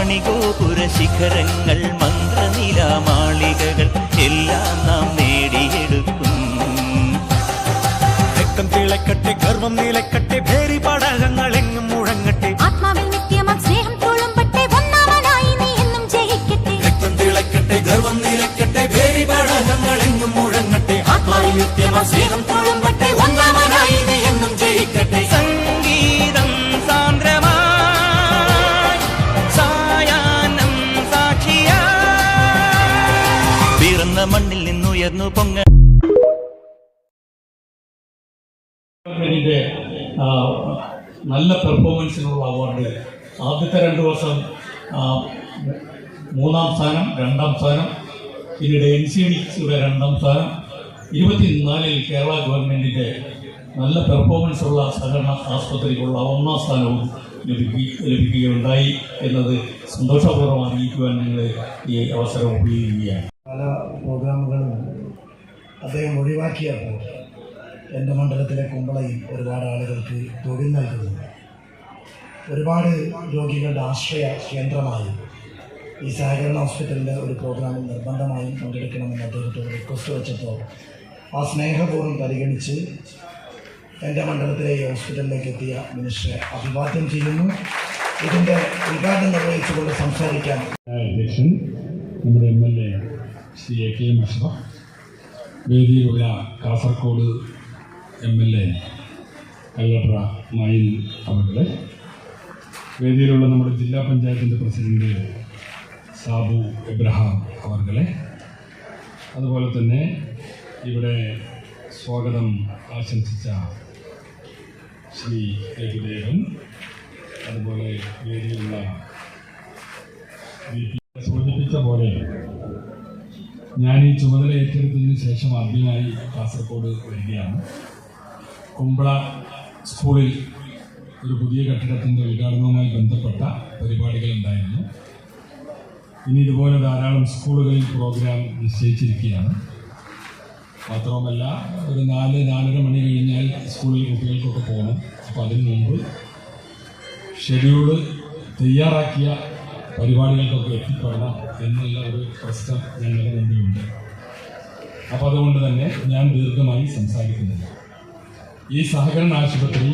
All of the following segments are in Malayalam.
മണിഗോപുര ശിഖരങ്ങൾ മന്ത്രനിലാമാളികകൾ എല്ലാം നാം നേടിയെടുക്കും. രക്തം തിളക്കട്ടെ, ഗർവം നിലക്കട്ടെ, ഭേരി പടകങ്ങൾ എങ്ങും മുഴങ്ങട്ടെ. ആത്മാവിൽ നിത്യമാം സ്നേഹം തുളുമ്പട്ടെ, ഒന്നാമനായി നീ എന്നും ജയിക്കട്ടെ. രക്തം തിളക്കട്ടെ, ഗർവം നിലക്കട്ടെ, ഭേരി പടകങ്ങൾ എങ്ങും മുഴങ്ങട്ടെ. ആത്മാവിൽ നിത്യമാം സ്നേഹം തുളുമ്പട്ടെ, ഒന്നാമനായി നീ എന്നും ജയിക്കട്ടെ. സംഗീതം സാന്ദ്രമായി സായാഹ്നം സാക്ഷിയായി പിറന്ന മണ്ണിൽ നിന്നുയർന്നു പൊങ്ങ. നല്ല പെർഫോമൻസിനുള്ള അവാർഡ് ആദ്യത്തെ 2 വർഷം 3ാം സ്ഥാനം, 2ാം സ്ഥാനം, പിന്നീട് NCDയുടെ 2ാം സ്ഥാനം, 24-ൽ കേരള ഗവൺമെൻറ്റിൻ്റെ നല്ല പെർഫോമൻസ് ഉള്ള സഹകരണ ആസ്പത്രിക്കുള്ള 1ാം സ്ഥാനവും ലഭിക്കുകയുണ്ടായി എന്നത് സന്തോഷപൂർവ്വം അറിയിക്കുവാൻ നിങ്ങൾ ഈ അവസരം ഉപയോഗിക്കുകയാണ്. പല പ്രോഗ്രാമുകളും അദ്ദേഹം ഒഴിവാക്കിയപ്പോൾ എൻ്റെ മണ്ഡലത്തിലെ കുമ്പളയിൽ ഒരുപാട് ആളുകൾക്ക് തൊഴിൽ നൽകുന്നു. ഒരുപാട് രോഗികളുടെ ആശ്രയ കേന്ദ്രമായി ഈ സഹകരണ ഹോസ്പിറ്റലിൻ്റെ ഒരു പ്രോഗ്രാമിൽ നിർബന്ധമായും പങ്കെടുക്കണമെന്ന് അദ്ദേഹത്തോട് റിക്വസ്റ്റ് വെച്ചപ്പോൾ ആ സ്നേഹപൂർവ്വം പരിഗണിച്ച് എൻ്റെ മണ്ഡലത്തിലെ ഈ ഹോസ്പിറ്റലിലേക്ക് എത്തിയ മിനിസ്റ്ററെ അഭിവാദ്യം ചെയ്യുന്നു. ഇതിൻ്റെ ഉദ്ഘാടനം നിർവഹിച്ചുകൊണ്ട് സംസാരിക്കാൻ അധ്യക്ഷൻ നമ്മുടെ MLA Shri AK Ashraf, വേദിയിലുള്ള Kasaragod MLA Kallatra മയിൽ അവരുടെ, വേദിയിലുള്ള നമ്മുടെ ജില്ലാ പഞ്ചായത്തിൻ്റെ പ്രസിഡന്റ് സാബു എബ്രഹാം അവർകളെ, അതുപോലെ തന്നെ ഇവിടെ സ്വാഗതം ആശംസിച്ച ശ്രീ രഘുദേവൻ, അതുപോലെ വേദിയിലുള്ള സൂചിപ്പിച്ച പോലെ ഞാൻ ഈ ചുമതല ഏറ്റെടുത്തതിന് ശേഷം ആദ്യമായി കാസർഗോഡ് വരികയാണ്. കുമ്പള സ്കൂളിൽ ഒരു പുതിയ കെട്ടിടത്തിൻ്റെ ഉദ്ഘാടനവുമായി ബന്ധപ്പെട്ട പരിപാടികളുണ്ടായിരുന്നു. ഇനി ഇതുപോലെ ധാരാളം സ്കൂളുകളിൽ പ്രോഗ്രാം നിശ്ചയിച്ചിരിക്കുകയാണ്. മാത്രവുമല്ല ഒരു 4-4:30 മണി കഴിഞ്ഞാൽ സ്കൂളിൽ കുട്ടികൾക്കൊക്കെ പോകണം. അപ്പോൾ അതിനു മുമ്പ് ഷെഡ്യൂള് തയ്യാറാക്കിയ പരിപാടികൾക്കൊക്കെ എത്തിപ്പെടണം എന്നുള്ള ഒരു പ്രശ്നം ഞങ്ങളുടെ മുമ്പിലുണ്ട്. അപ്പോൾ അതുകൊണ്ട് തന്നെ ഞാൻ ദീർഘമായി സംസാരിക്കുന്നില്ല. ഈ സഹകരണ ആശുപത്രി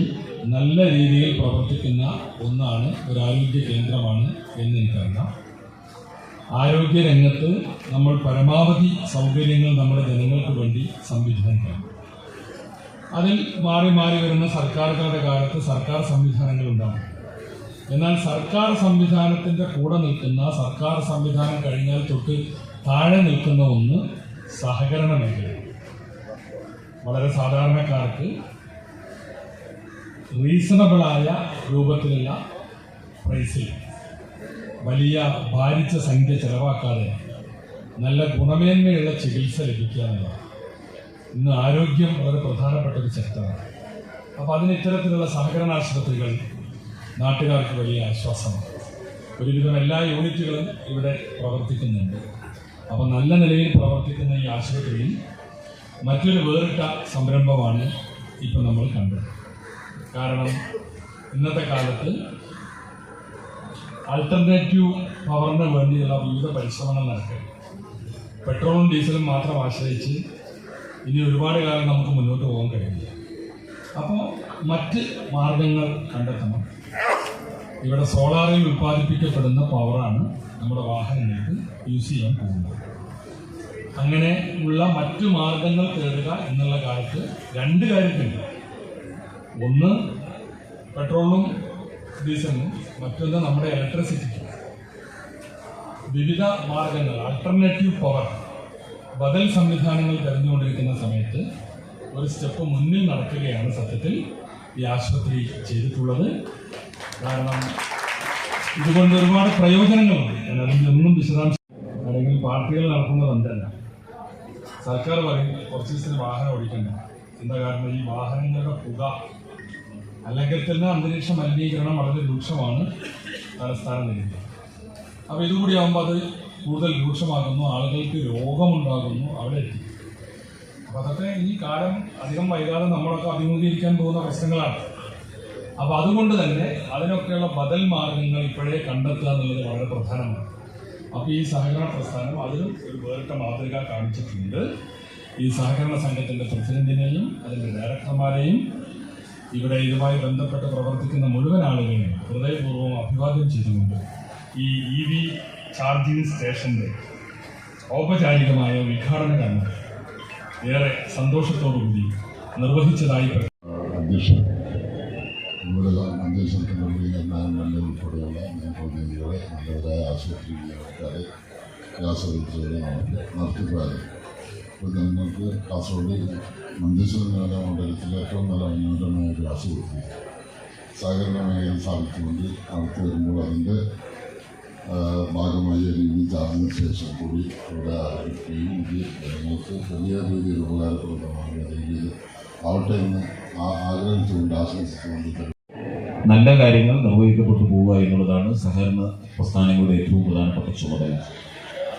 നല്ല രീതിയിൽ പ്രവർത്തിക്കുന്ന ഒന്നാണ്, ഒരു ആരോഗ്യ കേന്ദ്രമാണ് എന്ന് എനിക്കറിയാം. ആരോഗ്യ രംഗത്ത് നമ്മൾ പരമാവധി സൗകര്യങ്ങൾ നമ്മുടെ ജനങ്ങൾക്ക് വേണ്ടി സംവിധാനിക്കണം. അതിൽ മാറി മാറി വരുന്ന സർക്കാരുകളുടെ കാലത്ത് സർക്കാർ സംവിധാനങ്ങളുണ്ടാകും. എന്നാൽ സർക്കാർ സംവിധാനത്തിൻ്റെ കൂടെ നിൽക്കുന്ന, സർക്കാർ സംവിധാനം കഴിഞ്ഞാൽ തൊട്ട് താഴെ നിൽക്കുന്ന ഒന്ന് സഹകരണ മേഖലയാണ്. വളരെ സാധാരണക്കാർക്ക് റീസണബിളായ രൂപത്തിലുള്ള പ്രൈസിൽ വലിയ ഭാരിച്ച സംഖ്യ ചെലവാക്കാതെ നല്ല ഗുണമേന്മയുള്ള ചികിത്സ ലഭിക്കുക എന്നുള്ളതാണ്. ഇന്ന് ആരോഗ്യം വളരെ പ്രധാനപ്പെട്ട ഒരു സെക്ടറാണ്. അപ്പോൾ അതിന് ഇത്തരത്തിലുള്ള സഹകരണ ആശുപത്രികൾ നാട്ടുകാർക്ക് വലിയ ആശ്വാസമാണ്. ഒരുവിധം എല്ലാ യൂണിറ്റുകളും ഇവിടെ പ്രവർത്തിക്കുന്നുണ്ട്. അപ്പോൾ നല്ല നിലയിൽ പ്രവർത്തിക്കുന്ന ഈ ആശുപത്രിയിൽ മറ്റൊരു വേറിട്ട സംരംഭമാണ് ഇപ്പോൾ നമ്മൾ കണ്ടത്. കാരണം ഇന്നത്തെ കാലത്ത് ആൾട്ടർനേറ്റീവ് പവറിന് വേണ്ടിയുള്ള വിവിധ പരിശ്രമങ്ങൾ നടക്കുക. പെട്രോളും ഡീസലും മാത്രം ആശ്രയിച്ച് ഇനി ഒരുപാട് കാലം നമുക്ക് മുന്നോട്ട് പോകാൻ കഴിയില്ല. അപ്പോൾ മറ്റ് മാർഗങ്ങൾ കണ്ടെത്തണം. ഇവിടെ സോളാറിൽ ഉൽപ്പാദിപ്പിക്കപ്പെടുന്ന പവറാണ് നമ്മുടെ വാഹനങ്ങൾക്ക് യൂസ് ചെയ്യാൻ പോകുന്നത്. അങ്ങനെ ഉള്ള മറ്റു മാർഗങ്ങൾ തേടുക എന്നുള്ള കാലത്ത് 2 കാര്യത്തിലുണ്ട്. ഒന്ന് പെട്രോളും ഡീസലിനും, മറ്റൊന്ന് നമ്മുടെ ഇലക്ട്രിസിറ്റിക്ക്. വിവിധ മാർഗങ്ങൾ, ആൾട്ടർനേറ്റീവ് പവർ, ബദൽ സംവിധാനങ്ങൾ തെരഞ്ഞുകൊണ്ടിരിക്കുന്ന സമയത്ത് ഒരു സ്റ്റെപ്പ് മുന്നിൽ നടക്കുകയാണ് സത്യത്തിൽ ഈ ആശുപത്രി ചെയ്തിട്ടുള്ളത്. കാരണം ഇതുകൊണ്ട് ഒരുപാട് പ്രയോജനങ്ങളുണ്ട്. അതിൻ്റെ ഒന്നും വിശദാംശം അല്ലെങ്കിൽ പാർട്ടികൾ നടത്തുന്നതല്ല. സർക്കാർ പറയും കുറച്ച് ദിവസത്തിന് വാഹനം ഓടിക്കണ്ട. എന്താ കാരണം? ഈ വാഹനങ്ങളുടെ പുക അല്ലെങ്കിൽ തന്നെ അന്തരീക്ഷ മലിനീകരണം വളരെ രൂക്ഷമാണ് തലസ്ഥാനം നേരിടുന്നത്. അപ്പോൾ ഇതുകൂടി ആകുമ്പോൾ അത് കൂടുതൽ രൂക്ഷമാകുന്നു, ആളുകൾക്ക് രോഗമുണ്ടാകുന്നു, അവിടെ എത്തി. അപ്പോൾ അതൊക്കെ ഈ കാലം അധികം വൈകാതെ നമ്മളൊക്കെ അഭിമുഖീകരിക്കാൻ പോകുന്ന പ്രശ്നങ്ങളാണ്. അപ്പോൾ അതുകൊണ്ട് തന്നെ അതിനൊക്കെയുള്ള ബദൽ മാർഗങ്ങൾ ഇപ്പോഴേ കണ്ടെത്തുക എന്നുള്ളത് വളരെ പ്രധാനമാണ്. അപ്പോൾ ഈ സഹകരണ പ്രസ്ഥാനം അതിലും ഒരു വേറിട്ട മാതൃക കാണിച്ചിട്ടുണ്ട്. ഈ സഹകരണ സംഘത്തിൻ്റെ പ്രസിഡന്റിനെയും അതിൻ്റെ ഡയറക്ടർമാരെയും ഇവിടെ ഇതുമായി ബന്ധപ്പെട്ട് പ്രവർത്തിക്കുന്ന മുഴുവൻ ആളുകളെയും ഹൃദയപൂർവ്വം അഭിവാദ്യം ചെയ്തുകൊണ്ട് ഈ EV ചാർജിംഗ് സ്റ്റേഷൻ്റെ ഔപചാരികമായ ഉദ്ഘാടന കർമ്മം ഏറെ സന്തോഷത്തോടുകൂടി നിർവഹിച്ചതായി അധ്യക്ഷൻ ഇവിടെ അധ്യക്ഷത്തിൽ നല്ല ഉൾപ്പെടെയുള്ള പ്രതിനിധികളെ നല്ലവരായ ആശുപത്രി ജീവനക്കാരെ കാസർഗോഡ് നടത്തിപ്പാരെ ഇപ്പോൾ ഞങ്ങൾക്ക് കാസർഗോഡ് മഞ്ചേശ്വരം നില മണ്ഡലത്തിലെ ഏറ്റവും നല്ല ഉന്നതമായ ഒരു ആശുപത്രി സഹകരണ മേഖല സ്ഥാപിച്ചുകൊണ്ട് നടത്തി വരുമ്പോൾ അതിൻ്റെ ഭാഗമായി ഒരു EV ചാർജിംഗ് സ്റ്റേഷൻ കൂടി ഇവിടെ ആരംഭിക്കുകയും ഇത് ജനങ്ങൾക്ക് വലിയ രീതിയിൽ ഉപകാരപ്രദമായ രീതിയിൽ ആവട്ടെ എന്ന് ആഗ്രഹിച്ചുകൊണ്ട് ആശംസിച്ചുകൊണ്ട് നല്ല കാര്യങ്ങൾ നിർവഹിക്കപ്പെട്ടു പോവുക എന്നുള്ളതാണ് സഹകരണ പ്രസ്ഥാനങ്ങളുടെ ഏറ്റവും പ്രധാനപ്പെട്ട ചുമതല.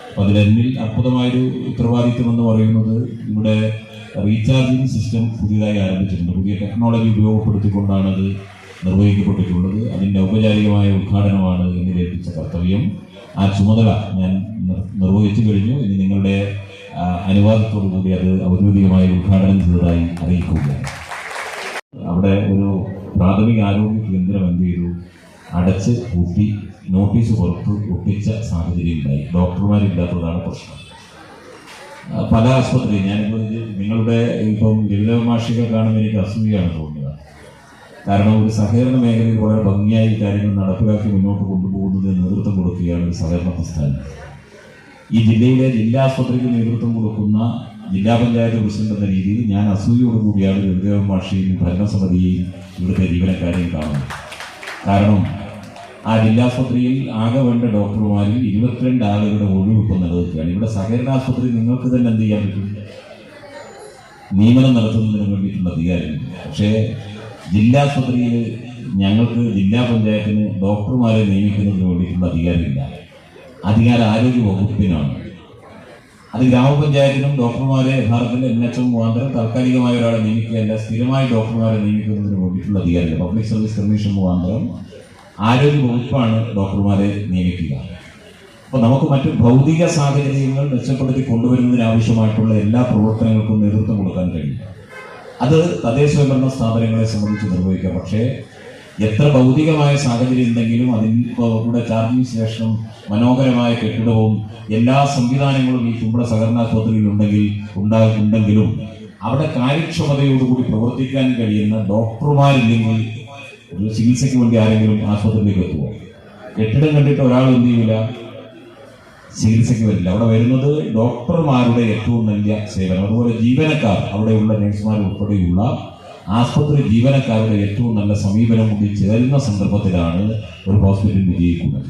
അപ്പം അതിലെന്നിൽ അത്ഭുതമായൊരു ഉത്തരവാദിത്വം എന്ന് പറയുന്നത് ഇവിടെ റീചാർജിങ് സിസ്റ്റം പുതിയതായി ആരംഭിച്ചിട്ടുണ്ട്. പുതിയ ടെക്നോളജി ഉപയോഗപ്പെടുത്തിക്കൊണ്ടാണ് അത് നിർവഹിക്കപ്പെട്ടിട്ടുള്ളത്. അതിൻ്റെ ഔപചാരികമായ ഉദ്ഘാടനമാണ് എന്നിൽ ഏൽപ്പിച്ച കർത്തവ്യം. ആ ചുമതല ഞാൻ നിർവഹിച്ചു കഴിഞ്ഞു. ഇനി നിങ്ങളുടെ അനുവാദത്തോടു കൂടി അത് ഔദ്യോഗികമായി ഉദ്ഘാടനം ചെയ്തതായി അറിയിക്കുകയാണ്. അവിടെ ഒരു പ്രാഥമിക ആരോഗ്യ കേന്ദ്രം എന്ത് ചെയ്തു, അടച്ച് പൂട്ടി നോട്ടീസ് പുറത്ത് ഒട്ടിച്ച സാഹചര്യം ഉണ്ടായി. ഡോക്ടർമാരില്ലാത്തതാണ് പ്രശ്നം. പല ആശുപത്രി ഞാനിപ്പോൾ നിങ്ങളുടെ ഇപ്പം ലളിത മാഷിക കാണുമ്പോൾ എനിക്ക് അസൂയാണ് തോന്നുക. കാരണം ഒരു സഹകരണ മേഖലയിൽ വളരെ ഭംഗിയായി കാര്യങ്ങൾ നടപ്പിലാക്കി മുന്നോട്ട് കൊണ്ടുപോകുന്നതിന് നേതൃത്വം കൊടുക്കുകയാണ് ഒരു സഹകരണ പ്രസ്ഥാനം. ഈ ജില്ലയിലെ ജില്ലാ ആശുപത്രിക്ക് നേതൃത്വം കൊടുക്കുന്ന ജില്ലാ പഞ്ചായത്ത് പ്രസിഡന്റ് എന്ന രീതിയിൽ ഞാൻ അസൂയോടുകൂടിയാണ് ലളിത മാഷിയെയും ഭരണസമിതിയെയും ഇവിടുത്തെ ജീവനക്കാരെയും കാണുന്നത്. കാരണം ആ ജില്ലാസ്പത്രിയിൽ ആകെ വേണ്ട ഡോക്ടർമാരിൽ 22 ആളുകളുടെ ഒഴിവിപ്പം നിലനിൽക്കുകയാണ്. ഇവിടെ സഹകരണ ആശുപത്രി നിങ്ങൾക്ക് തന്നെ എന്ത് ചെയ്യാൻ പറ്റും, നിയമനം നടത്തുന്നതിന് വേണ്ടിയിട്ടുള്ള അധികാരമില്ല. പക്ഷേ ജില്ലാസ്പത്രിയിൽ ഞങ്ങൾക്ക് ജില്ലാ പഞ്ചായത്തിന് ഡോക്ടർമാരെ നിയമിക്കുന്നതിന് വേണ്ടിയിട്ടുള്ള അധികാരമില്ല. അധികാരം ആരോഗ്യ വകുപ്പിനാണ്. അത് ഗ്രാമപഞ്ചായത്തിനും ഡോക്ടർമാരെ യഥാർത്ഥത്തിൽ NHM മുഖാന്തരം താൽക്കാലികമായ ഒരാളെ നിയമിക്കുകയല്ല, സ്ഥിരമായി ഡോക്ടർമാരെ നിയമിക്കുന്നതിന് വേണ്ടിയിട്ടുള്ള അധികാരമില്ല. പബ്ലിക് സർവീസ് കമ്മീഷൻ മുഖാന്തരം ആരോഗ്യ വകുപ്പാണ് ഡോക്ടർമാരെ നിയമിക്കുക. അപ്പോൾ നമുക്ക് മറ്റു ഭൗതിക സാഹചര്യങ്ങൾ മെച്ചപ്പെടുത്തി കൊണ്ടുവരുന്നതിനാവശ്യമായിട്ടുള്ള എല്ലാ പ്രവർത്തനങ്ങൾക്കും നേതൃത്വം കൊടുക്കാൻ കഴിയും. അത് തദ്ദേശ സ്വയംഭരണ സ്ഥാപനങ്ങളെ സംബന്ധിച്ച് നിർവഹിക്കാം. പക്ഷേ എത്ര ഭൗതികമായ സാഹചര്യം ഉണ്ടെങ്കിലും അതിൻ്റെ കൂടെ ചാർജിംഗ് സ്റ്റേഷനും മനോഹരമായ കെട്ടിടവും എല്ലാ സംവിധാനങ്ങളും ഈ കുമ്പള സഹകരണാശുപത്രിയിൽ ഉണ്ടെങ്കിലും അവിടെ കാര്യക്ഷമതയോടുകൂടി പ്രവർത്തിക്കാൻ കഴിയുന്ന ഡോക്ടർമാരില്ലെങ്കിൽ ഒരു ചികിത്സയ്ക്ക് വേണ്ടി ആരെങ്കിലും ആശുപത്രിയിലേക്ക് എത്തുമോ? കെട്ടിടം കണ്ടിട്ട് ഒരാൾ എന്ത് ചെയ്യില്ല, ചികിത്സയ്ക്ക് വരില്ല. അവിടെ വരുന്നത് ഡോക്ടർമാരുടെ ഏറ്റവും നല്ല സേവനം, അതുപോലെ ജീവനക്കാർ, അവിടെയുള്ള നഴ്സുമാർ ഉൾപ്പെടെയുള്ള ആശുപത്രി ജീവനക്കാരുടെ ഏറ്റവും നല്ല സമീപനം കൂടി ചേരുന്ന സന്ദർഭത്തിലാണ് ഒരു ഹോസ്പിറ്റൽ വിജയിക്കുന്നത്.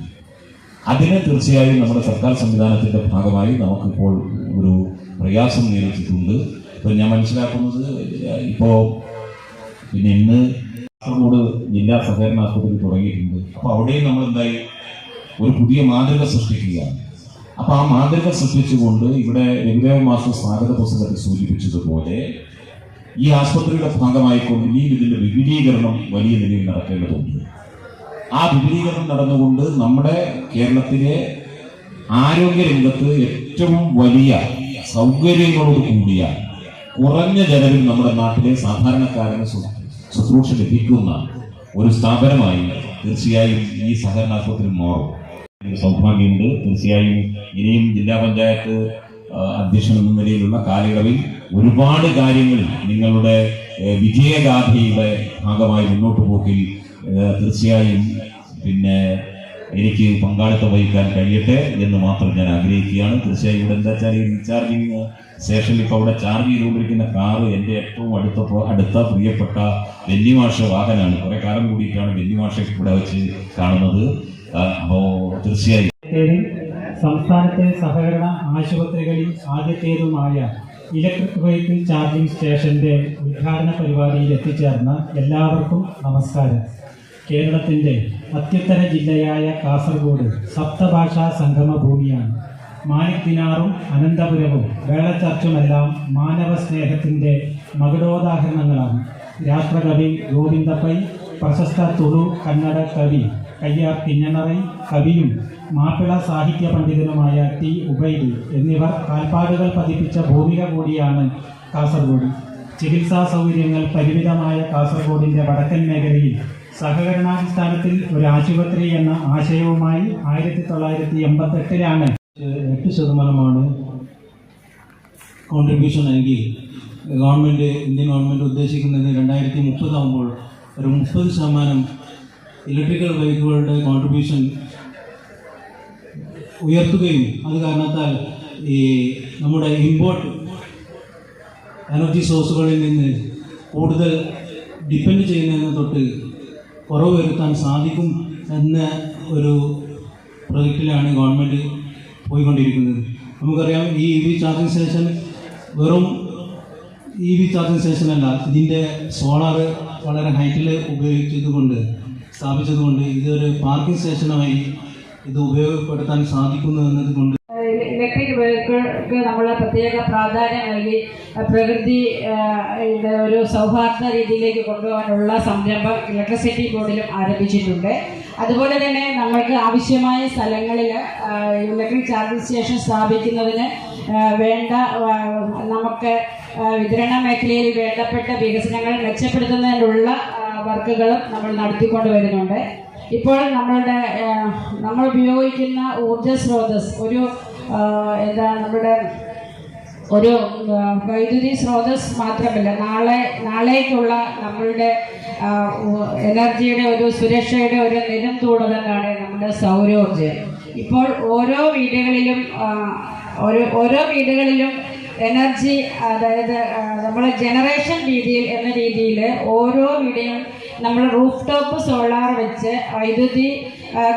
അതിന് തീർച്ചയായും നമ്മുടെ സർക്കാർ സംവിധാനത്തിൻ്റെ ഭാഗമായി നമുക്കിപ്പോൾ ഒരു പ്രയാസം നേരിട്ടിട്ടുണ്ട്. ഇപ്പം ഞാൻ മനസ്സിലാക്കുന്നത് ഇപ്പോൾ പിന്നെ ഇന്ന് കാസർഗോഡ് ജില്ലാ സഹകരണ ആശുപത്രി തുടങ്ങിയിട്ടുണ്ട്. അപ്പോൾ അവിടെയും നമ്മൾ എന്തായി ഒരു പുതിയ മാതൃക സൃഷ്ടിക്കുകയാണ്. അപ്പോൾ ആ മാതൃക സൃഷ്ടിച്ചുകൊണ്ട് ഇവിടെ രഘുദേവ മാസ്റ്റർ സ്വാഗത പുസ്തകത്തിൽ സൂചിപ്പിച്ചതുപോലെ ഈ ആശുപത്രിയുടെ ഭാഗമായിക്കൊണ്ട് ഇനിയും ഇതിൻ്റെ വിപുലീകരണം വലിയ നിലയിൽ നടക്കേണ്ടതുണ്ട്. ആ വിപുലീകരണം നടന്നുകൊണ്ട് നമ്മുടെ കേരളത്തിലെ ആരോഗ്യരംഗത്ത് ഏറ്റവും വലിയ സൗകര്യങ്ങളോട് കൂടിയ കുറഞ്ഞ ചെലവിൽ നമ്മുടെ നാട്ടിലെ സാധാരണക്കാരന് ശുശ്രൂഷ ലഭിക്കുന്ന ഒരു സ്ഥാപനമായി തീർച്ചയായും ഈ സഹകരണ ആശുപത്രി മാറും. സൗഭാഗ്യമുണ്ട്. തീർച്ചയായും ഇനിയും ജില്ലാ പഞ്ചായത്ത് അധ്യക്ഷൻ എന്ന നിലയിലുള്ള കാലയളവിൽ ഒരുപാട് കാര്യങ്ങളിൽ നിങ്ങളുടെ വിജയഗാഥയുടെ ഭാഗമായി മുന്നോട്ട് പോക്കിൽ തീർച്ചയായും പിന്നെ എനിക്ക് പങ്കാളിത്തം വഹിക്കാൻ കഴിയട്ടെ എന്ന് മാത്രം ഞാൻ ആഗ്രഹിക്കുകയാണ്. തീർച്ചയായും ഇവിടെ എന്താ വെച്ചാൽ ഈ റീചാർജിങ് സ്റ്റേഷനിൽ ഇപ്പോൾ അവിടെ ചാർജ് ചെയ്തുകൊണ്ടിരിക്കുന്ന കാറ് എൻ്റെ ഏറ്റവും അടുത്ത പ്രിയപ്പെട്ട വെല്ലിമാഷ വാഹനമാണ്. കുറേ കാലം കൂടിയിട്ടാണ് വെല്ലിമാഷ ഇവിടെ വെച്ച് കാണുന്നത്. അപ്പോൾ തീർച്ചയായും സംസ്ഥാനത്തെ സഹകരണ ആശുപത്രികളിൽ ആദ്യത്തേതുമായ ഇലക്ട്രിക് വെഹിക്കിൾ ചാർജിംഗ് സ്റ്റേഷന്റെ ഉദ്ഘാടന പരിപാടിയിൽ എത്തിച്ചേർന്ന എല്ലാവർക്കും നമസ്കാരം. കേരളത്തിൻ്റെ അത്യുത്തര ജില്ലയായ കാസർഗോഡ് സപ്തഭാഷാ സംഗമ ഭൂമിയാണ്. മാലിക് ദിനാറും അനന്തപുരവും വേളച്ചർച്ചുമെല്ലാം മാനവ സ്നേഹത്തിൻ്റെ മകുടോദാഹരണങ്ങളാണ്. രാഷ്ട്രകവി ഗോവിന്ദ പൈ, പ്രശസ്ത തുളു കന്നഡ കവി കയ്യാർ കിഞ്ഞണറൈ കവിയും മാപ്പിള സാഹിത്യ പണ്ഡിതനുമായ ടി ഉബൈദ് എന്നിവർ കാൽപ്പാടുകൾ പതിപ്പിച്ച ഭൂമിക കൂടിയാണ് കാസർഗോഡ്. ചികിത്സാ സൗകര്യങ്ങൾ പരിമിതമായ കാസർഗോഡിൻ്റെ വടക്കൻ മേഖലയിൽ സഹകരണാടിസ്ഥാനത്തിൽ ഒരു ആശുപത്രി എന്ന ആശയവുമായി 1988 8% കോൺട്രിബ്യൂഷൻ നൽകി ഇന്ത്യൻ ഗവൺമെൻറ് ഉദ്ദേശിക്കുന്നത് 2030 ആകുമ്പോൾ ഒരു 30% ഇലക്ട്രിക്കൽ ബൈക്കുകളുടെ കോൺട്രിബ്യൂഷൻ ഉയർത്തുകയും അത് കാരണത്താൽ ഈ നമ്മുടെ ഇമ്പോർട്ട് എനർജി സോഴ്സുകളിൽ നിന്ന് കൂടുതൽ ഡിപ്പെൻഡ് ചെയ്യുന്നതിന് തൊട്ട് കുറവ് വരുത്താൻ സാധിക്കും എന്ന ഒരു പ്രൊജക്റ്റിലാണ് ഗവൺമെൻറ് പോയിക്കൊണ്ടിരിക്കുന്നത്. നമുക്കറിയാം ഈ EV ചാർജിങ് സ്റ്റേഷൻ വെറും EV ചാർജിങ് സ്റ്റേഷനല്ല, ഇതിൻ്റെ സോളാർ വളരെ ഹൈറ്റിൽ സ്ഥാപിച്ചതുകൊണ്ട് ഇതൊരു പാർക്കിംഗ് സ്റ്റേഷനായി ഇത് ഉപയോഗപ്പെടുത്താൻ സാധിക്കുന്നു എന്നതുകൊണ്ട് ഇലക്ട്രിക് വെഹിക്കിൾക്ക് നമ്മൾ പ്രത്യേക പ്രാധാന്യം നൽകി പ്രകൃതി ഒരു സൗഹാർദ്ദ രീതിയിലേക്ക് കൊണ്ടുപോകാനുള്ള സംരംഭം ഇലക്ട്രിസിറ്റി ബോർഡിലും ആരംഭിച്ചിട്ടുണ്ട്. അതുപോലെ തന്നെ നമ്മൾക്ക് ആവശ്യമായ സ്ഥലങ്ങളിൽ ഇലക്ട്രിക് ചാർജിങ് സ്റ്റേഷൻ സ്ഥാപിക്കുന്നതിന് വേണ്ട നമുക്ക് വിതരണ മേഖലയിൽ വേണ്ടപ്പെട്ട വികസനങ്ങൾ മെച്ചപ്പെടുത്തുന്നതിനുള്ള വർക്കുകളും നമ്മൾ നടത്തിക്കൊണ്ട് വരുന്നുണ്ട്. ഇപ്പോൾ നമ്മൾ ഉപയോഗിക്കുന്ന ഊർജ സ്രോതസ് നമ്മുടെ ഒരു വൈദ്യുതി സ്രോതസ് മാത്രമല്ല, നാളേക്കുള്ള നമ്മളുടെ എനർജിയുടെ ഒരു സുരക്ഷയുടെ ഒരു നെടുംതൂണലാണ് നമ്മുടെ സൗരോർജ്ജം. ഇപ്പോൾ ഓരോ വീടുകളിലും എനർജി, അതായത് നമ്മൾ ജനറേഷൻ രീതിയിൽ ഓരോ വീടിനും നമ്മൾ റൂഫ് ടോപ്പ് സോളാർ വെച്ച് വൈദ്യുതി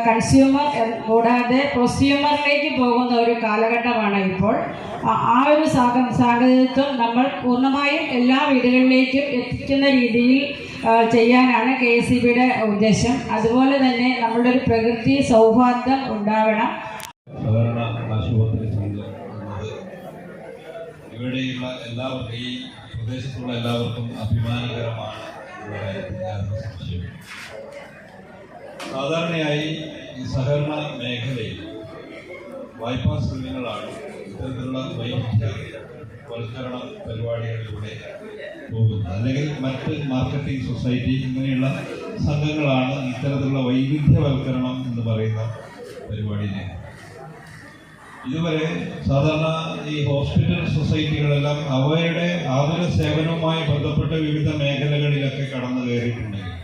കൺസ്യൂമർ കൂടാതെ പ്രൊസ്യൂമറിലേക്ക് പോകുന്ന ഒരു കാലഘട്ടമാണ് ഇപ്പോൾ. ആ ഒരു സാഹചര്യത്വം നമ്മൾ പൂർണ്ണമായും എല്ലാ വീടുകളിലേക്കും എത്തിക്കുന്ന രീതിയിൽ ചെയ്യാനാണ് KSEBയുടെ ഉദ്ദേശം. അതുപോലെ തന്നെ നമ്മളുടെ ഒരു പ്രകൃതി സൗഹാർദ്ദം ഉണ്ടാവണം. സഹകരണ ആശുപത്രി ഇവിടെയുള്ള എല്ലാവർക്കും, ഈ പ്രദേശത്തുള്ള എല്ലാവർക്കും അഭിമാനകരമാണ്. സാധാരണയായി ഈ സഹകരണ മേഖലയിൽ വായ്പാ സംഘങ്ങളാണ് ഇത്തരത്തിലുള്ള വൈവിധ്യവൽക്കരണ പരിപാടികളിലൂടെ പോകുന്നത്. അല്ലെങ്കിൽ മറ്റ് മാർക്കറ്റിംഗ് സൊസൈറ്റി ഇങ്ങനെയുള്ള സംഘങ്ങളാണ് ഇത്തരത്തിലുള്ള വൈവിധ്യവൽക്കരണം എന്ന് പറയുന്ന പരിപാടിയിലെ. ഇതുവരെ സാധാരണ ഈ ഹോസ്പിറ്റൽ സൊസൈറ്റികളെല്ലാം അവയുടെ ആതുര സേവനവുമായി ബന്ധപ്പെട്ട വിവിധ മേഖലകളിലൊക്കെ കടന്നു കയറിയിട്ടുണ്ടെങ്കിൽ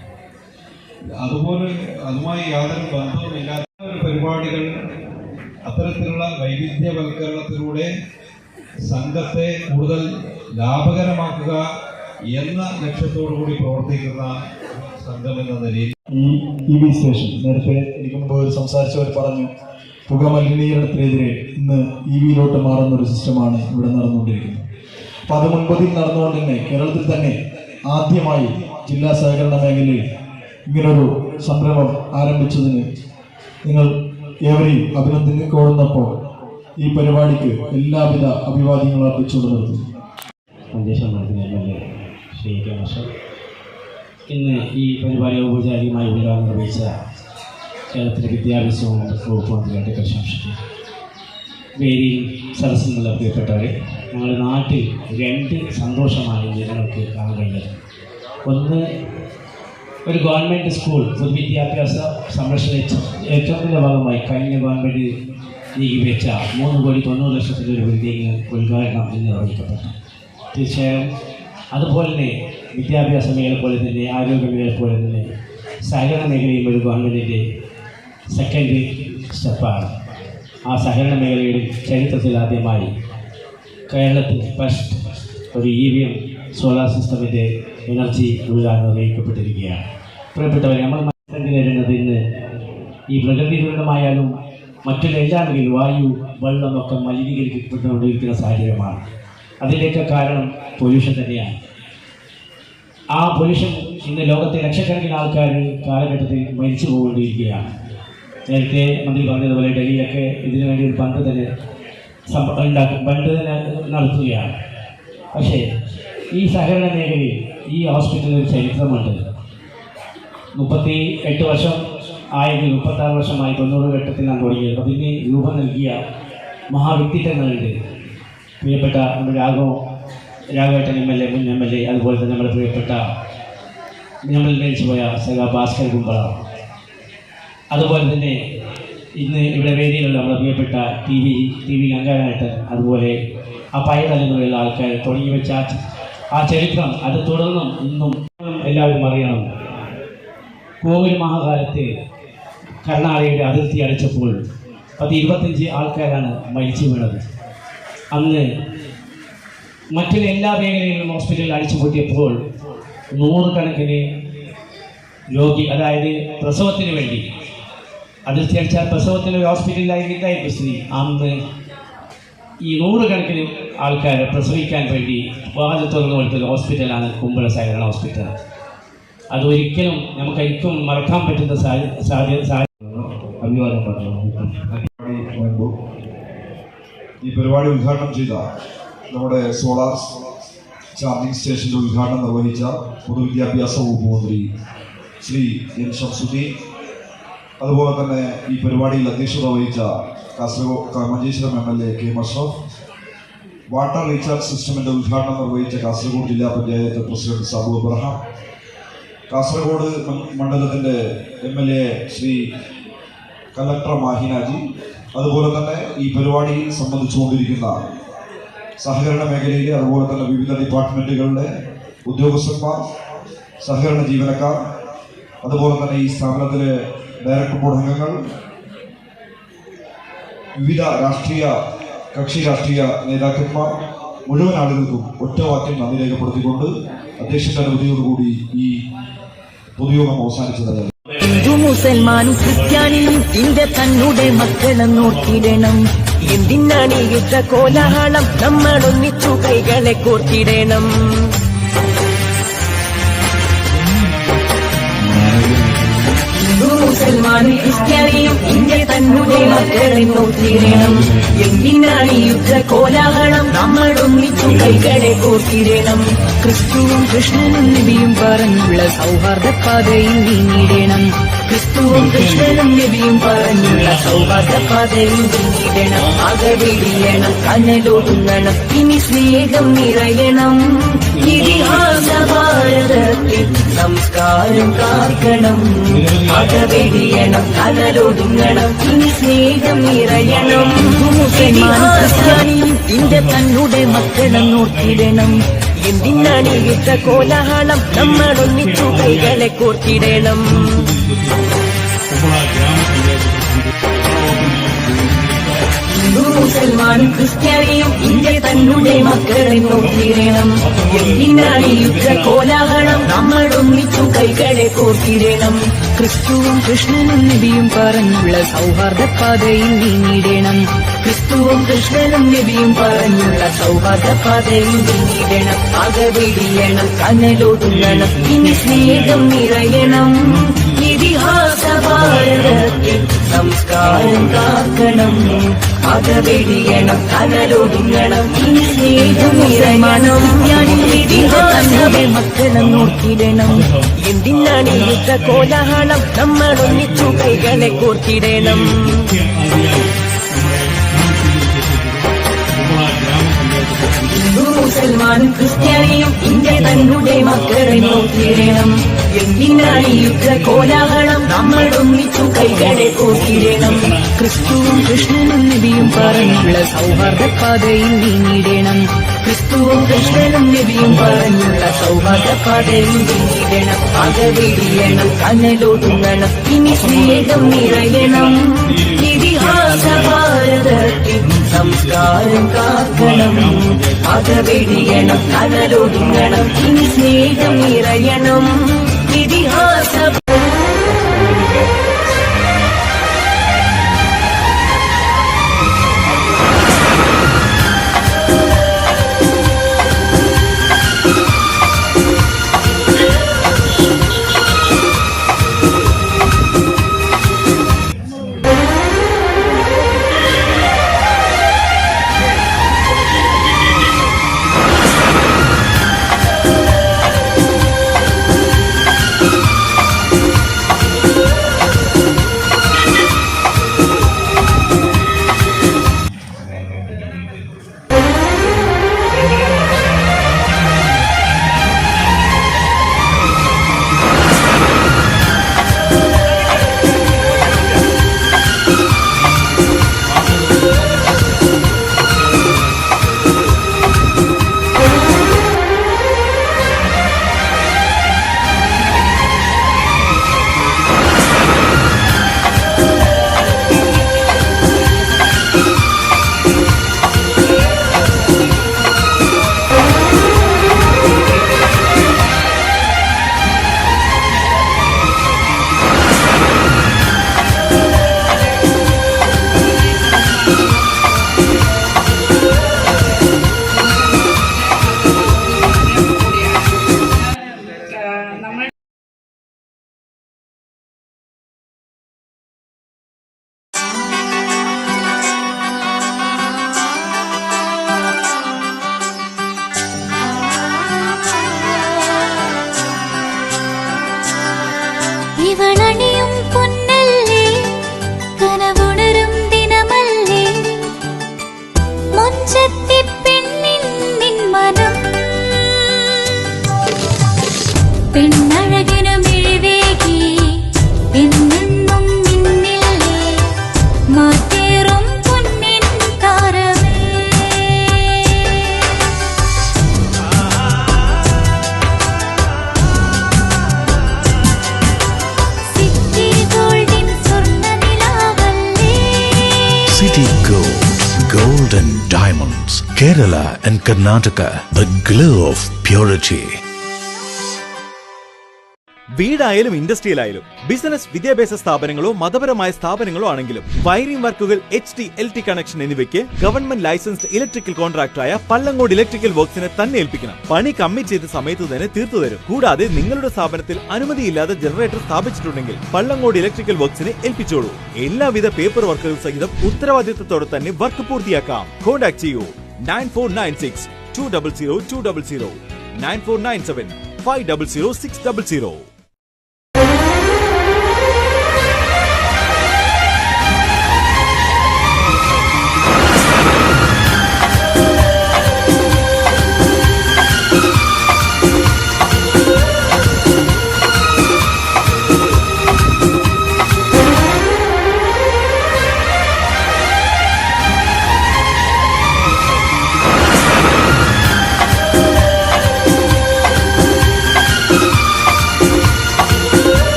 അതുമായി യാതൊരു ബന്ധവുമില്ലാത്ത പരിപാടികൾ അത്തരത്തിലുള്ള വൈവിധ്യവൽക്കരണത്തിലൂടെ സംഘത്തെ കൂടുതൽ ലാഭകരമാക്കുക എന്ന ലക്ഷ്യത്തോടുകൂടി പ്രവർത്തിക്കുന്ന സംഘം എന്ന നിലയിൽ ഈ EV സ്റ്റേഷൻ നേരത്തെ എനിക്ക് മുമ്പ് സംസാരിച്ചവർ പറഞ്ഞു, പുകമലിനീകരണത്തിനെതിരെ ഇന്ന് EVയിലോട്ട് മാറുന്ന ഒരു സിസ്റ്റമാണ് ഇവിടെ നടന്നുകൊണ്ടിരിക്കുന്നത്. അപ്പോൾ അത് മുൻപതിൽ നടന്നുകൊണ്ട് തന്നെ കേരളത്തിൽ തന്നെ ആദ്യമായി ജില്ലാ സഹകരണ മേഖലയിൽ ഇങ്ങനൊരു സംരംഭം ആരംഭിച്ചതിന് നിങ്ങൾ ഏവരെയും അഭിനന്ദിക്കൊള്ളുന്നപ്പോൾ ഈ പരിപാടിക്ക് എല്ലാവിധ അഭിവാദ്യങ്ങളും അർപ്പിച്ചുകൊണ്ട് നിർത്തുന്നു. സന്ദേശം നൽകുന്ന MLA ശ്രീ K. മാസ്റ്റർ ഇന്ന് ഈ പരിപാടി ഔപചാരികമായി ഉദ്ഘാടനം നിർവഹിച്ച കേരളത്തിലെ വിദ്യാഭ്യാസ വകുപ്പ് മന്ത്രി പ്രശംസിച്ചു. വേദിയിൽ സദസ്സിനുള്ള പ്രിയപ്പെട്ടവരെ, ഞങ്ങളുടെ നാട്ടിൽ 2 സന്തോഷമാണ് ഞങ്ങൾക്ക് കാണാൻ കഴിഞ്ഞത്. ഒന്ന്, ഒരു ഗവൺമെൻറ് സ്കൂൾ പൊതുവിദ്യാഭ്യാസ സംരക്ഷണ യജ്ഞത്തിൻ്റെ ഭാഗമായി കഴിഞ്ഞ ഗവൺമെൻറ് നീക്കിവെച്ച 3,90,00,000 ഒരു ബിൽഡിംഗ് ഉദ്ഘാടനം ഇന്ന് നിർവഹിക്കപ്പെട്ടു. തീർച്ചയായും അതുപോലെ തന്നെ വിദ്യാഭ്യാസ മേഖല പോലെ തന്നെ ആരോഗ്യ മേഖല പോലെ തന്നെ സഹകരണ മേഖലയും ഒരു ഗവൺമെൻറ്റിൻ്റെ സെക്കൻഡ് സ്റ്റെപ്പാണ്. ആ സഹകരണ മേഖലയുടെ ചരിത്രത്തിൽ ആദ്യമായി കേരളത്തിൽ ഫസ്റ്റ് ഒരു EVM സോളാർ സിസ്റ്റമിൻ്റെ എനർജി ഉദ്ഘാടനം നിർവഹിക്കപ്പെട്ടിരിക്കുകയാണ്. പ്രിയപ്പെട്ടവരെ, നമ്മൾ നേരിടുന്നത് ഇന്ന് ഈ പ്രകൃതി ദുരന്തമായാലും മറ്റുള്ള എല്ലാ മേഖലയും വായു, വെള്ളമൊക്കെ മലിനീകരിക്കപ്പെട്ടുകൊണ്ടിരിക്കുന്ന സാഹചര്യമാണ്. അതിൻ്റെയൊക്കെ കാരണം പൊല്യൂഷൻ തന്നെയാണ്. ആ പൊല്യൂഷൻ ഇന്ന് ലോകത്തെ ലക്ഷക്കണക്കിന് ആൾക്കാർ കാലഘട്ടത്തിൽ മരിച്ചു പോകൊണ്ടിരിക്കുകയാണ്. നേരത്തെ മന്ത്രി പറഞ്ഞതുപോലെ ഡൽഹിയിലൊക്കെ ഇതിനു വേണ്ടി ഒരു ഫണ്ട് തന്നെ നടത്തുകയാണ്. പക്ഷേ ഈ സഹകരണ മേഖലയിൽ ഈ ഹോസ്പിറ്റലിൽ ഒരു ചരിത്രമുണ്ട്. 38 വർഷം ആയെങ്കിൽ 36 വർഷമായി 90 ഘട്ടത്തിലാണ് തുടങ്ങിയത്. അതിന് രൂപം നൽകിയ മഹാവ്യക്തിത്വങ്ങളുണ്ട്. പ്രിയപ്പെട്ട നമ്മുടെ രാഘവേട്ടൻ MLA, മുൻ MLA, അതുപോലെ തന്നെ നമ്മുടെ പ്രിയപ്പെട്ട നമ്മൾ മരിച്ചുപോയ സഖാ ഭാസ്കർ കുമ്പള, അതുപോലെ തന്നെ ഇന്ന് ഇവിടെ വേദിയിലുള്ള നമ്മുടെ പ്രിയപ്പെട്ട ടി വി ഗംഗാധരേട്ടൻ, അതുപോലെ ആ പഴയ തലമുറയിലുള്ള ആൾക്കാർ തുടങ്ങി വെച്ച ആ ചരിത്രം അത് തുടർന്നും ഇന്നും എല്ലാവരും അറിയണം. കോവിഡ് മഹാകാലത്ത് കർണാടകയുടെ അതിർത്തി അടച്ചപ്പോൾ 25 ആൾക്കാരാണ് മരിച്ചു വീണത്. അന്ന് മറ്റുള്ള എല്ലാ മേഖലകളിലും ഹോസ്പിറ്റലിൽ അടിച്ചുപൂട്ടിയപ്പോൾ 100 കണക്കിന് രോഗി, അതായത് പ്രസവത്തിന് വേണ്ടി അതിർത്തി അടിച്ചാൽ പ്രസവത്തിന് ഒരു ഹോസ്പിറ്റലിലായിരിക്കും സ്ഥിതി. അന്ന് ഈ 100 കണക്കിന് ആൾക്കാരെ പ്രസവിക്കാൻ വേണ്ടി വാതിൽ തുറന്നു കൊടുത്തൊരു ഹോസ്പിറ്റലാണ് കുമ്പള സഹകരണ ഹോസ്പിറ്റൽ. അതൊരിക്കലും നമുക്കൊരിക്കലും മറക്കാൻ പറ്റുന്ന അഭിവാദം പറഞ്ഞു. ഈ പരിപാടി ഉദ്ഘാടനം ചെയ്ത നമ്മുടെ സോളാർ ചാർജിംഗ് സ്റ്റേഷന്റെ ഉദ്ഘാടനം നിർവഹിച്ച പൊതുവിദ്യാഭ്യാസ വകുപ്പ് മന്ത്രി ശ്രീ എൻ ഷംസുദ്ദീൻ, അതുപോലെ തന്നെ ഈ പരിപാടിയിൽ അധ്യക്ഷത വഹിച്ച Kasaragod Manjeshwaram MLA K Ashraf, water recharge സിസ്റ്റമിന്റെ ഉദ്ഘാടനം നിർവഹിച്ച കാസർഗോഡ് ജില്ലാ പഞ്ചായത്ത് പ്രസിഡന്റ് സാബു അബ്രഹാം, കാസർഗോഡ് മണ്ഡലത്തിന്റെ MLA ശ്രീ കലക്ടർ മാഹിനാജി, അതുപോലെ തന്നെ ഈ പരിപാടിയിൽ സംബന്ധിച്ചുകൊണ്ടിരിക്കുന്ന സഹകരണ മേഖലയിലെ അതുപോലെ തന്നെ വിവിധ ഡിപ്പാർട്ട്മെന്റുകളുടെ ഉദ്യോഗസ്ഥന്മാർ, സഹകരണ ജീവനക്കാർ, അതുപോലെ തന്നെ ഈ സ്ഥാപനത്തിലെ ഡയറക്ടർ ബോർഡ് അംഗങ്ങൾ, വിവിധ കക്ഷി രാഷ്ട്രീയ നേതാക്കന്മാർ, മുഴുവൻ ആളുകൾക്കും ഒറ്റവാക്യം നന്ദി രേഖപ്പെടുത്തിക്കൊണ്ട് അധ്യക്ഷന്റെ അനുമതിയോടുകൂടി ഈ പൊതുയോഗം അവസാനിച്ചതായി. ഹിന്ദു മുസൽമാനും ക്രിസ്ത്യാനിയും ഇന്ത്യ തന്നുടെ മക്കളെ നോക്കിയിടണം. എന്തിനാണ് യുദ്ധ കോലാഹലം? നമ്മൾ ഒന്നിച്ചു കൈകളെ കോർത്തിടണം. ഹിന്ദു മുസൽമാനും ക്രിസ്ത്യാനിയും ഇന്ത്യ തന്നുടെ മക്കളെ നോക്കിയിടണം. എന്തിനാണ് യുദ്ധ കോലാഹലം? നമ്മൾ ഒന്നിച്ചു കൈകളെ കോർത്തിടണം. ക്രിസ്തുവും കൃഷ്ണനും നബിയും പറഞ്ഞുള്ള സൗഹാർദ്ദ പാതയിൽ നീങ്ങിടണം. ക്രിസ്തുവും കൃഷ്ണനും നബിയും പറഞ്ഞുള്ള സൗഹാർദ്ദ പാതയിൽ നീങ്ങിടണം. അകവിടിയണം, കനലൊടുങ്ങണം, ഇനി സ്നേഹം നിറയണം. ഇതിഹാസ ഭാരതത്തിൽ സംസ്കാരം കാക്കണം. അകവിടിയണം, കനലൊടുങ്ങണം, ഇനി സ്നേഹം നിറയണം. ഇന്ത്യ തന്നുടെ മക്കളെ നോക്കിടണം. എന്തിനാണ് യുദ്ധ കോലാഹലം? നമ്മൾ ഒന്നിച്ചു കൈകളെ കോർത്തിടണം. ഹിന്ദു മുസൽമാനും ക്രിസ്ത്യാനിയും ഇന്ത്യ തന്നുടെ മക്കളെ നോക്കിടണം. എന്തിനാണ് യുദ്ധ കോലാഹലം? നമ്മൾ ഒന്നിച്ചു കൈകളെ കോർത്തിടണം. ക്രിസ്തുവും കൃഷ്ണനും നബിയും പറഞ്ഞുള്ള സൗഹാർദ്ദ പാതയിൽ നീങ്ങിടണം. ക്രിസ്തുവും കൃഷ്ണനും നബിയും പറഞ്ഞുള്ള സൗഹാർദ്ദ പാതയിൽ നീങ്ങിടണം. അകവിടിയണം, കനലൊടുങ്ങണം, ഇനി സ്നേഹം നിറയണം. ഇതിഹാസ ഭാരതത്തിൽ സംസ്കാരം കാക്കണം. അകവിടിയണം, കനലൊടുങ്ങണം, ഇനി സ്നേഹം നിറയണം. ഇതിഹാസത്തെ മക്കളെ നോക്കിടണം. എന്തിനാണ് യുദ്ധ കോലാഹലം? നമ്മൾ ഒന്നിച്ചു കൈകളെ കോർത്തിടണം. ഹിന്ദു മുസൽമാനും ക്രിസ്ത്യാനിയും ഇന്ത്യ തന്നുടെ മക്കളെ നോക്കിടണം. എന്തിനാണ് യുദ്ധ കോലാഹലം? നമ്മൾ ഒന്നിച്ചു കൈകളെ കോർത്തിടണം. ക്രിസ്തുവും കൃഷ്ണനും നബിയും പറഞ്ഞുള്ള സൗഹാർദ്ദ പാതയിൽ നീങ്ങിടണം. ക്രിസ്തുവും കൃഷ്ണനും നബിയും പറഞ്ഞുള്ള സൗഹാർദ്ദ പാതയിൽ നീങ്ങിടണം. അകവിടിയണം, കനലൊടുങ്ങണം, ഇനി സ്നേഹം നിറയണം. ഇതിഹാസ ഭാരതത്തിൽ സംസ്കാരം കാക്കണം. അകവിടിയണം, കനലൊടുങ്ങണം, ഇനി സ്നേഹം നിറയണം. ഇതിഹാസ City Gold and Diamonds, Kerala and Karnataka, the glow of purity. വീടായാലും ഇൻഡസ്ട്രിയലായാലും ബിസിനസ് വിദ്യാഭ്യാസ സ്ഥാപനങ്ങളോ മതപരമായ സ്ഥാപനങ്ങളോ ആണെങ്കിലും വയറിംഗ് വർക്കുകൾ HT LT കണക്ഷൻ എന്നിവയ്ക്ക് ഗവൺമെന്റ് ലൈസൻസ്ഡ് ഇലക്ട്രിക്കൽ കോൺട്രാക്ടറായ പള്ളങ്ങോട് ഇലക്ട്രിക്കൽ വർക്സിനെ തന്നെ ഏൽപ്പിക്കണം. പണി കമ്മിറ്റ് ചെയ്ത സമയത്ത് തന്നെ തീർത്തു തരും. കൂടാതെ നിങ്ങളുടെ സ്ഥാപനത്തിൽ അനുമതിയില്ലാതെ ജനറേറ്റർ സ്ഥാപിച്ചിട്ടുണ്ടെങ്കിൽ പള്ളങ്ങോട് ഇലക്ട്രിക്കൽ വർക്സിനെ ഏൽപ്പിച്ചോളൂ. എല്ലാവിധ പേപ്പർ വർക്കുകൾ സഹിതം ഉത്തരവാദിത്തത്തോടെ തന്നെ വർക്ക് പൂർത്തിയാക്കാം. കോൺടാക്ട് ചെയ്യൂ 9496 200 200 9497 500 600.